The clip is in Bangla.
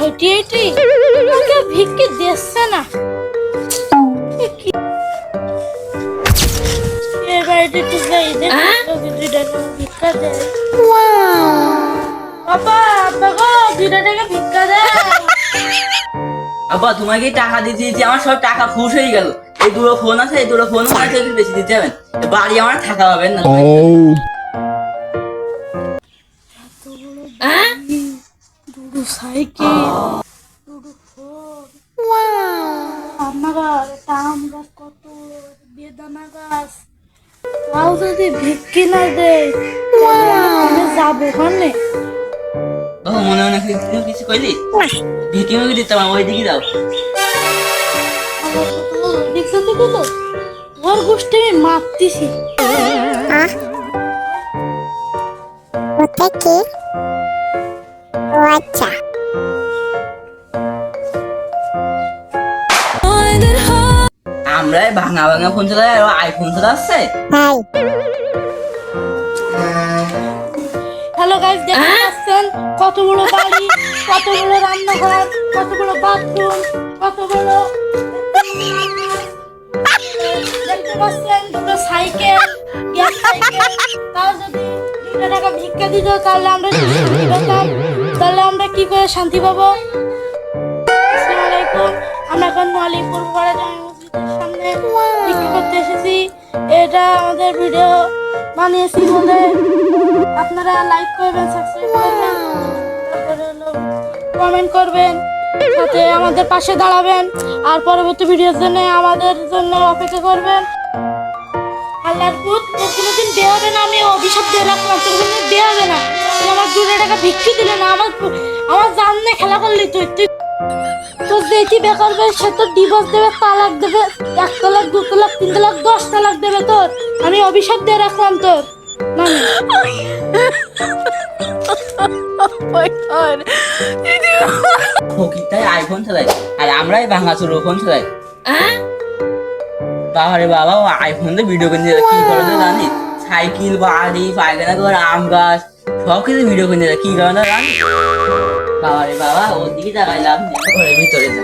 80 আমাকে ভিক্ষে দিচ্ছে না। এ বাড়িতে ঠিক যাই ভিক্ষা দেয়। বাবা আব্বা গো 2 টাকা ভিক্ষা দেয়। আব্বা তোমাকে টাকা দিয়ে দিয়েছি, আমার সব টাকা খুশ হয়ে গেল। এই দুটো ফোন আছে, এই দুটো ফোন আছে, বেশি দিতে যাবেন, বাড়ি আমার থাকা হবে না। দুটো সাইকেল, দুটো ফোন, রান্না গাছ, একটা আম গাছ, কত বেদানা গাছ। তাও যদি ভিক্ষি না দেয় আমি যাবো ওখানে। বাবা মনে মনে কিছু কইলি, ভিকি মুখে দিতাম, ওই দিকে যাও। দেখছো তো কত তোর গোষ্ঠী আমি মারতেছি। ওটা কি? ও আচ্ছা, আমরা ভাঙা ভাঙা ফোন চালাই আর আইফোন চালাচ্ছে। ভাই হ্যালো গাইস, দেখতে পাচ্ছেন কত বড় বাড়ি, কত বড় রান্নাঘর, কত বড় বাথরুম, কত বড় দেখতে পাচ্ছেন দুটো সাইকেল, গ্যাস সাইকেল। তাও যদি 2 টাকা ভিক্ষা দিত তাহলে আমরা শান্তি পেতাম। তাহলে আমরা কি করে শান্তি পাবো? আসসালামু আলাইকুম, আমরা এখন মালিকপুর পাড়া জামে মসজিদের সামনে ভিক্ষা করতে এসেছি। এটা আমাদের ভিডিও বানিয়েছি বলে আপনারা লাইক করবেন, সাবস্ক্রাইব করবেন, তারপরে হলো কমেন্ট করবেন, সাথে আমাদের পাশে দাঁড়াবেন আর পরবর্তী ভিডিওর জন্য আমাদের জন্য অপেক্ষা করবেন। আল্লাহর পুত তোর কোনোদিন বিয়ে হবে না, আমি অভিশাপ দিয়ে রাখলাম, তোর কোনোদিন বিয়ে হবে না। তুই আমার 2 টাকা ভিক্ষি দিলে না, আমার জান নিয়ে খেলা করলি তুই। তোর যেটি বেকার হবে সে তোর ডিভোর্স দেবে, তালাক দেবে, 1 তালাক 2 তালাক 3 তালাক 10 তালাক দেবে তোর। আমি অভিশাপ দিয়ে রাখলাম তোর মানে। ফকিরটাই আইফোন চালাই আর আমরাই ভাঙা চোর ফোন চালাই। বাবা রে বাবা, ও আইফোন দিয়ে ভিডিও করে কি করে জানি, সাইকেল, বাড়ি, পায়খানা ঘর, আম গাছ, সব কিছু ভিডিও করে কি কারণে জানি। বাবা রে বাবা, ওর দিকে তাকাইলাম, ঘরের ভিতরে যা।